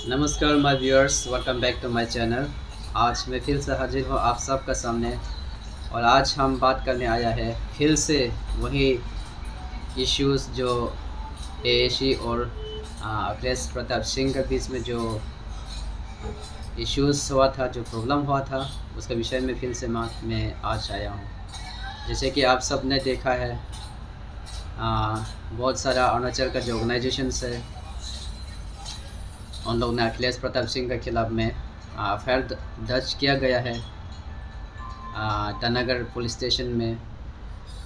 नमस्कार my viewers, welcome back to my channel. आज मैं फिर से हाजिर हूँ आप सबका सामने और आज हम बात करने आया है फिर से वही इश्यूज़ जो एएसी और अखिलेश प्रताप सिंह के बीच में जो इश्यूज़ हुआ था, जो प्रॉब्लम हुआ था, उसके विषय में फिर से मैं आज आया हूँ। जैसे कि आप सब ने देखा है, बहुत सारा अरुणाचल का जो ऑर्गेनाइजेशंस है, उन लोग ने अखिलेश प्रताप सिंह के खिलाफ़ में एफआईआर दर्ज किया गया है ईटानगर पुलिस स्टेशन में।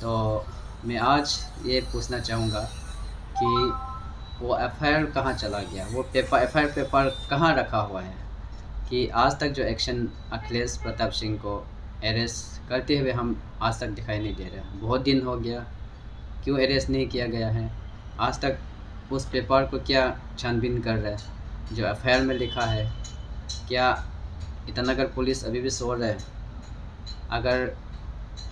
तो मैं आज ये पूछना चाहूँगा कि वो एफआईआर कहाँ चला गया, वो एफआईआर पेपर कहाँ रखा हुआ है कि आज तक जो एक्शन अखिलेश प्रताप सिंह को अरेस्ट करते हुए हम आज तक दिखाई नहीं दे रहे। बहुत दिन हो गया, क्यों अरेस्ट नहीं किया गया है? आज तक उस पेपर को क्या छानबीन कर रहा है जो एफआईआर में लिखा है? क्या ईटानगर पुलिस अभी भी सो रहा है? अगर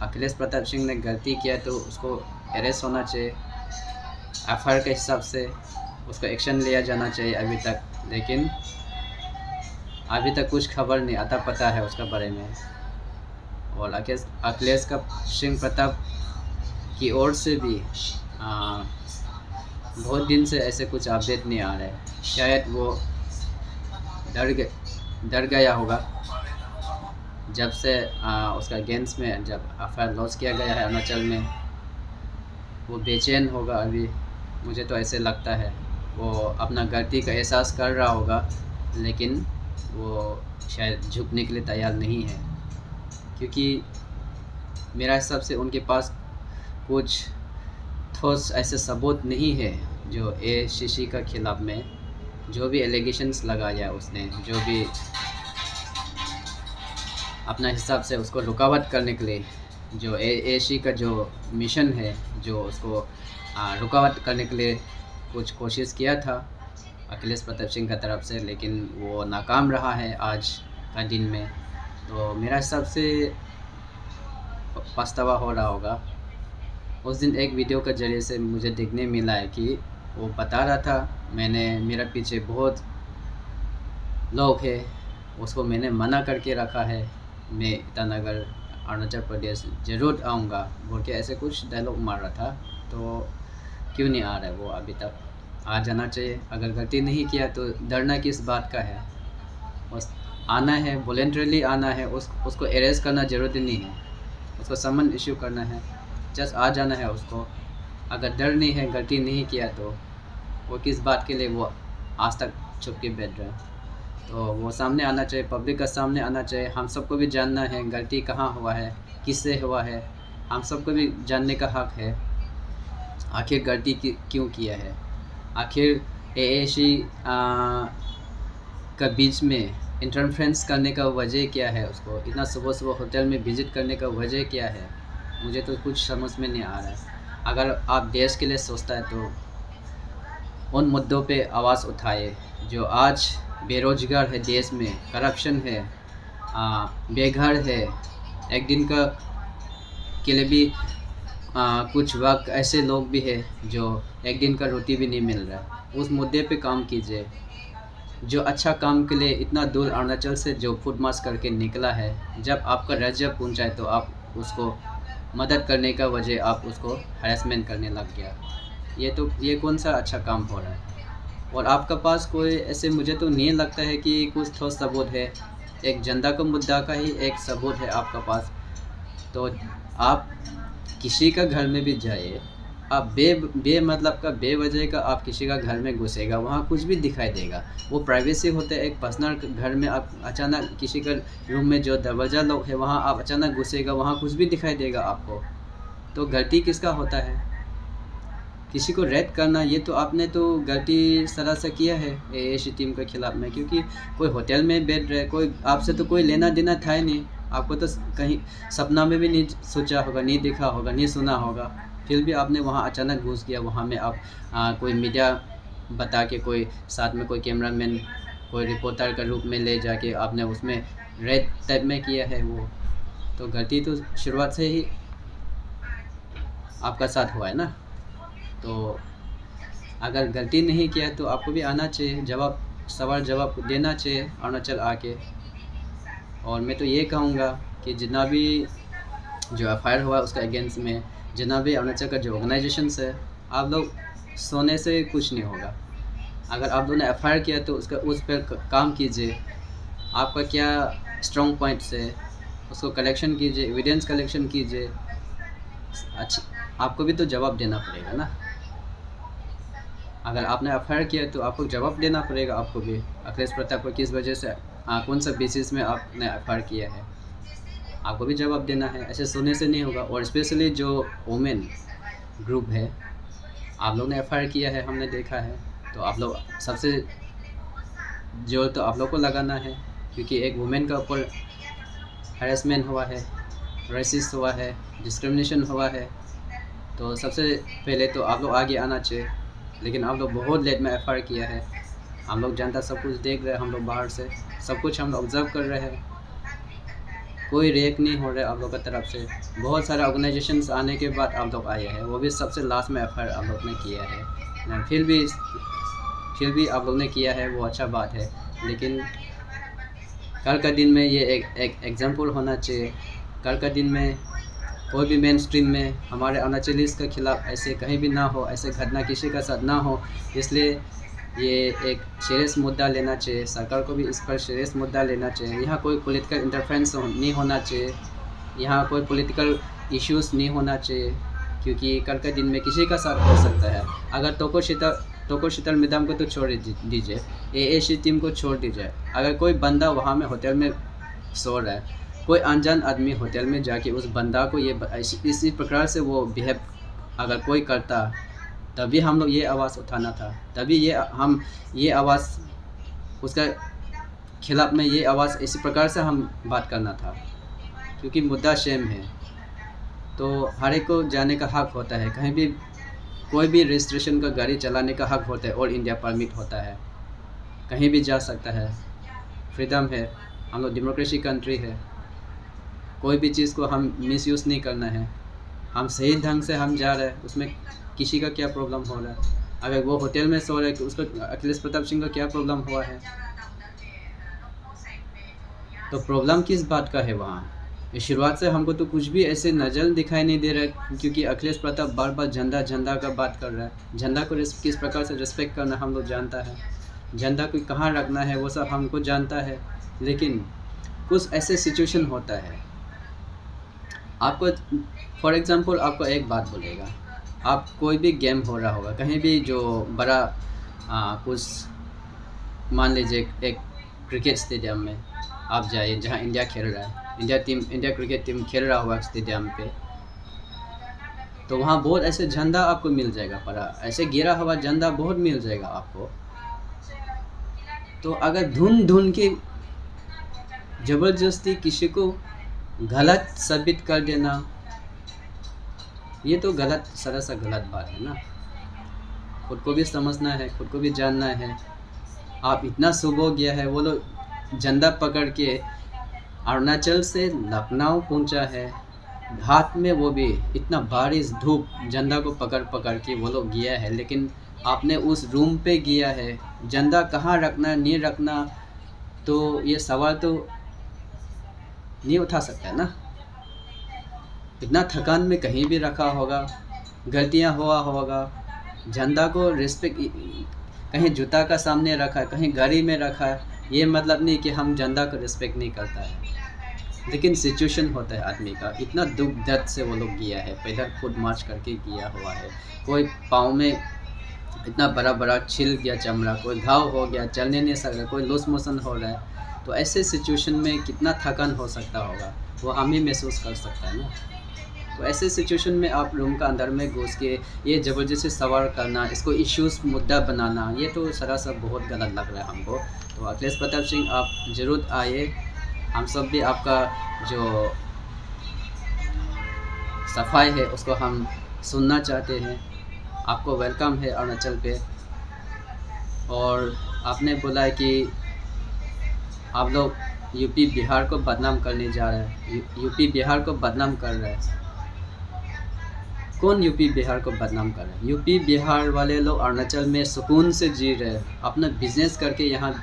अखिलेश प्रताप सिंह ने गलती किया तो उसको अरेस्ट होना चाहिए, एफआईआर के हिसाब से उसको एक्शन लिया जाना चाहिए अभी तक। लेकिन अभी तक कुछ खबर नहीं आता पता है उसका बारे में। और अखिलेश का सिंह प्रताप की ओर से भी बहुत दिन से ऐसे कुछ अपडेट नहीं आ रहा है। शायद वो डर गया होगा जब से उसका अगेंस्ट में जब एफआईआर लॉन्च किया गया है अरुणाचल में। वो बेचैन होगा अभी, मुझे तो ऐसे लगता है। वो अपना गलती का एहसास कर रहा होगा, लेकिन वो शायद झुकने के लिए तैयार नहीं है, क्योंकि मेरा हिसाब से उनके पास कुछ ठोस ऐसे सबूत नहीं है जो एसीसी का खिलाफ में जो भी एलिगेशंस लगाया उसने, जो भी अपना हिसाब से उसको रुकावट करने के लिए जो एसी का जो मिशन है, जो उसको रुकावट करने के लिए कुछ कोशिश किया था अखिलेश प्रताप सिंह का तरफ से, लेकिन वो नाकाम रहा है आज का दिन में। तो मेरा हिसाब से पछतावा हो रहा होगा। उस दिन एक वीडियो के ज़रिए से मुझे देखने मिला है कि वो बता रहा था, मेरा पीछे बहुत लोग हैं, उसको मैंने मना करके रखा है, मैं ईटानगर अरुणाचल प्रदेश ज़रूर आऊँगा बोल के ऐसे कुछ डायलॉग मार रहा था। तो क्यों नहीं आ रहा है वो? अभी तक आ जाना चाहिए। अगर गलती नहीं किया तो डरना किस बात का है? बस आना है, वॉलेंटरली आना है। उसको अरेस्ट करना ज़रूरी नहीं है, उसको समन इशू करना है, जस्ट आ जाना है उसको। अगर डर नहीं है, गलती नहीं किया, तो वो किस बात के लिए वो आज तक छुप के बैठ रहा है? तो वो सामने आना चाहिए, पब्लिक का सामने आना चाहिए। हम सबको भी जानना है गलती कहाँ हुआ है, किससे हुआ है, हम सबको भी जानने का हक है। आखिर गलती क्यों किया है? आखिर एएसी का बीच में इंटरफेरेंस करने का वजह क्या है? उसको इतना सुबह सुबह होटल में विज़िट करने का वजह क्या है? मुझे तो कुछ समझ में नहीं आ रहा है। अगर आप देश के लिए सोचता है तो उन मुद्दों पे आवाज़ उठाए जो आज बेरोजगार है देश में, करप्शन है, बेघर है, एक दिन का के लिए भी कुछ वक्त ऐसे लोग भी हैं जो एक दिन का रोटी भी नहीं मिल रहा है। उस मुद्दे पे काम कीजिए। जो अच्छा काम के लिए इतना दूर अरुणाचल से जो फुट मार्च करके निकला है, जब आपका राज्य पहुंचाए तो आप उसको मदद करने का वजह आप उसको हरासमेंट करने लग गया। ये कौन सा अच्छा काम हो रहा है? और आपका पास कोई ऐसे, मुझे तो नहीं लगता है कि कुछ ठोस सबूत है। एक जनता का मुद्दा का ही एक सबूत है आपका पास। तो आप किसी का घर में भी जाइए, आप बे मतलब का बेवजह का आप किसी का घर में घुसेगा, वहाँ कुछ भी दिखाई देगा। वो प्राइवेसी होता है, एक पर्सनल घर में आप अचानक किसी का रूम में जो दरवाज़ा लॉक है वहाँ आप अचानक घुसेगा, वहाँ कुछ भी दिखाई देगा आपको। तो गलती किसका होता है? किसी को रेड करना, ये तो आपने तो गलती सरा से किया है एएसी टीम के खिलाफ में, क्योंकि कोई होटल में बैठ रहे, कोई आपसे तो कोई लेना देना था ही नहीं। आपको तो कहीं सपना में भी नहीं सोचा होगा, नहीं देखा होगा, नहीं सुना होगा, फिर भी आपने वहाँ अचानक घुस गया। वहाँ में आप कोई मीडिया बता के, कोई साथ में कोई कैमरामैन, कोई रिपोर्टर का रूप में ले जाके आपने उसमें रेड टाइप में किया है। वो तो गलती तो शुरुआत से ही आपका साथ हुआ है ना। तो अगर गलती नहीं किया तो आपको भी आना चाहिए, जवाब सवाल जवाब देना चाहिए अरुणाचल आके। और मैं तो ये कहूँगा कि जितना भी जो एफआईआर हुआ उसका अगेंस्ट में, जितना भी अरुणाचल का जो ऑर्गेनाइजेशंस है, आप लोग सोने से कुछ नहीं होगा। अगर आप लोगों ने एफआईआर किया तो उस पर काम कीजिए। आपका क्या स्ट्रॉन्ग पॉइंट्स है उसको कलेक्शन कीजिए, एविडेंस कलेक्शन कीजिए। अच्छा, आपको भी तो जवाब देना पड़ेगा ना। अगर आपने एफआईआर किया तो आपको जवाब देना पड़ेगा। आपको भी अखिलेश प्रताप को किस वजह से, कौन सा बेसिस में आपने एफआईआर किया है, आपको भी जवाब देना है। ऐसे सुनने से नहीं होगा। और स्पेशली जो वुमेन ग्रुप है, आप लोग ने एफआईआर किया है, हमने देखा है। तो आप लोग सबसे जोर तो आप लोग को लगाना है, क्योंकि एक वुमेन का ऊपर हैरेसमेंट हुआ है, रेसिस्ट हुआ है, डिस्क्रिमिनेशन हुआ है। तो सबसे पहले तो आप लोग आगे आना चाहिए। लेकिन आप लोग बहुत लेट में एफआईआर किया है। हम लोग जनता सब कुछ देख रहे हैं, हम लोग बाहर से सब कुछ हम लोग ऑब्जर्व कर रहे हैं। कोई रिएक्ट नहीं हो रहा है आप लोग की तरफ से। बहुत सारे ऑर्गेनाइजेशंस आने के बाद आप लोग आए हैं, वो भी सबसे लास्ट में एफआईआर आप लोग ने किया है। फिर भी आप लोग ने किया है, वो अच्छा बात है। लेकिन कल का दिन में ये एक एग्जाम्पल होना चाहिए। कल का दिन में कोई भी मेन स्ट्रीम में हमारे अरुणाचलीस के खिलाफ ऐसे कहीं भी ना हो, ऐसे घटना किसी का साथ ना हो। इसलिए ये एक सीरियस मुद्दा लेना चाहिए। सरकार को भी इस पर सीरियस मुद्दा लेना चाहिए। यहाँ कोई पॉलिटिकल इंटरफेरेंस नहीं होना चाहिए, यहाँ कोई पॉलिटिकल इश्यूज़ नहीं होना चाहिए, क्योंकि कल के दिन में किसी का साथ हो सकता है। अगर तोको शीतल मिदाम को तो छोड़ दीजिए, एएसी टीम को छोड़ दीजिए। अगर कोई बंदा वहाँ में होटल में सो रहा है, कोई अनजान आदमी होटल में जाके उस बंदा को इसी प्रकार से वो बिहेव अगर कोई करता, तभी हम लोग ये आवाज़ उठाना था। तभी ये आवाज़ उसका खिलाफ में, ये आवाज़ इसी प्रकार से हम बात करना था, क्योंकि मुद्दा सेम है। तो हर एक को जाने का हक होता है, कहीं भी कोई भी रजिस्ट्रेशन का गाड़ी चलाने का हक होता है, और इंडिया परमिट होता है, कहीं भी जा सकता है, फ्रीडम है। हम लोग डेमोक्रेसी कंट्री है। कोई भी चीज़ को हम मिसयूज़ नहीं करना है। हम सही ढंग से हम जा रहे हैं, उसमें किसी का क्या प्रॉब्लम हो रहा है। अगर वो होटल में सो रहा है, उसका अखिलेश प्रताप सिंह का क्या प्रॉब्लम हुआ है। तो प्रॉब्लम किस बात का है वहाँ। शुरुआत से हमको तो कुछ भी ऐसे नज़र दिखाई नहीं दे रहा है, क्योंकि अखिलेश प्रताप बार बार झंडा का बात कर रहा है। झंडा को किस प्रकार से रिस्पेक्ट करना हम लोग जानता है, झंडा को कहाँ रखना है वो सब हमको जानता है। लेकिन कुछ ऐसे सिचुएशन होता है, आपको फॉर एग्ज़ाम्पल आपको एक बात बोलेगा, आप कोई भी गेम हो रहा होगा कहीं भी, जो बड़ा कुछ मान लीजिए एक क्रिकेट स्टेडियम में आप जाइए जहाँ इंडिया खेल रहा है, इंडिया क्रिकेट टीम खेल रहा हुआ स्टेडियम पे, तो वहाँ बहुत ऐसे झंडा आपको मिल जाएगा, पड़ा ऐसे गिरा हुआ झंडा बहुत मिल जाएगा आपको। तो अगर ढूंढ के ज़बरदस्ती किसी को गलत साबित कर देना, ये तो गलत, सरासर गलत बात है ना। खुद को भी समझना है, खुद को भी जानना है। आप इतना सुबह हो गया है, वो लोग झंडा पकड़ के अरुणाचल से लखनऊ पहुंचा है, हाथ में वो भी इतना बारिश धूप, झंडा को पकड़ के वो लोग गया है। लेकिन आपने उस रूम पे गया है, झंडा कहाँ रखना नहीं रखना, तो ये सवाल तो नहीं उठा सकता ना। इतना थकान में कहीं भी रखा होगा, गलतियाँ हुआ होगा, झंडा को रिस्पेक्ट, कहीं जूता का सामने रखा है, कहीं गाड़ी में रखा है, ये मतलब नहीं कि हम झंडा को रिस्पेक्ट नहीं करता है। लेकिन सिचुएशन होता है आदमी का, इतना दुख दर्द से वो लोग किया है, पैदल खुद मार्च करके किया हुआ है। कोई पाँव में इतना बड़ा छिल गया चमड़ा, कोई घाव हो गया, चलने नहीं सकता, कोई लूज मोशन हो रहा है। तो ऐसे सिचुएशन में कितना थकान हो सकता होगा, वो हम ही महसूस कर सकता है ना। तो ऐसे सिचुएशन में आप रूम का अंदर में घुस के ये ज़बरदस्ती सवाल करना, इसको इश्यूज़ मुद्दा बनाना, ये तो सरासर बहुत गलत लग रहा है हमको। तो अखिलेश प्रताप सिंह आप ज़रूर आइए, हम सब भी आपका जो सफाई है उसको हम सुनना चाहते हैं। आपको वेलकम है अरुणाचल पे। और आपने बोला है कि आप लोग यूपी बिहार को बदनाम करने जा रहे हैं, यूपी बिहार को बदनाम कर रहे हैं। कौन यूपी बिहार को बदनाम कर रहा है? यूपी बिहार वाले लोग अरुणाचल में सुकून से जी रहे हैं, अपना बिजनेस करके यहाँ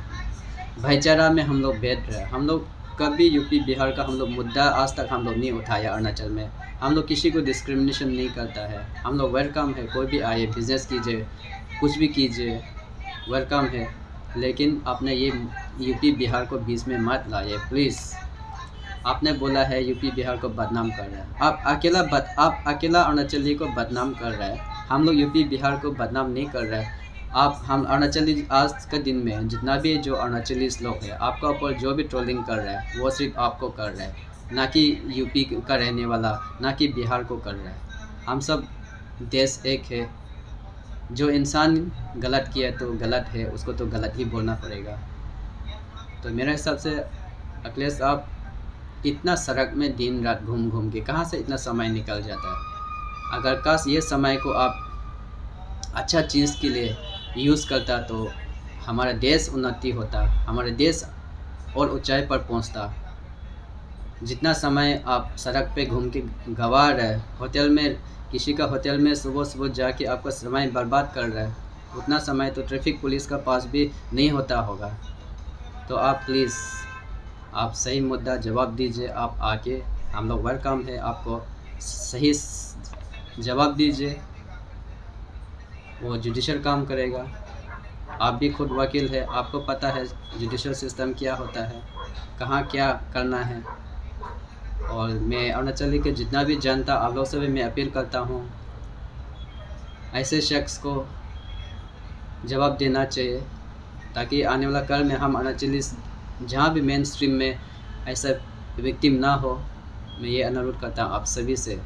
भाईचारा में हम लोग बैठ रहे हैं। हम लोग कभी यूपी बिहार का हम लोग मुद्दा आज तक हम लोग नहीं उठाया। अरुणाचल में हम लोग किसी को डिस्क्रिमिनेशन नहीं करता है। हम लोग वेलकम है, कोई भी आए, बिजनेस कीजिए, कुछ भी कीजिए, वेलकम है। लेकिन आपने ये यूपी बिहार को बीच में मत लाइए प्लीज़। आपने बोला है यूपी बिहार को बदनाम कर रहा है, आप अकेला अरुणाचली को बदनाम कर रहे हैं। हम लोग यूपी बिहार को बदनाम नहीं कर रहे हैं। हम अरुणाचली आज के दिन में जितना भी जो अरुणाचली लोग हैं, आपका ऊपर जो भी ट्रोलिंग कर रहा है वो सिर्फ आपको कर रहा है, ना कि यूपी का रहने वाला, ना कि बिहार को कर रहा है। हम सब देश एक है। जो इंसान गलत किया तो गलत है, उसको तो गलत ही बोलना पड़ेगा। तो मेरे हिसाब से अखिलेश, आप इतना सड़क में दिन रात घूम घूम के कहाँ से इतना समय निकल जाता है? अगर काश ये समय को आप अच्छा चीज़ के लिए यूज़ करता तो हमारा देश उन्नति होता, हमारा देश और ऊंचाई पर पहुंचता। जितना समय आप सड़क पे घूम के गंवा रहे, होटल में, किसी का होटल में सुबह सुबह जाके आपका समय बर्बाद कर रहे हैं, उतना समय तो ट्रैफिक पुलिस का पास भी नहीं होता होगा। तो आप प्लीज़, आप सही मुद्दा जवाब दीजिए। आप आके, हम लोग वेलकम है, आपको सही जवाब दीजिए। वो जुडिशल काम करेगा। आप भी खुद वकील है, आपको पता है जुडिशल सिस्टम क्या होता है, कहाँ क्या करना है। और मैं अरुणाचली के जितना भी जनता, आप लोग से भी मैं अपील करता हूँ, ऐसे शख्स को जवाब देना चाहिए, ताकि आने वाला कल में हम अरुणाचली जहाँ भी मेन स्ट्रीम में ऐसा विक्टिम ना हो। मैं ये अनुरोध करता हूँ आप सभी से।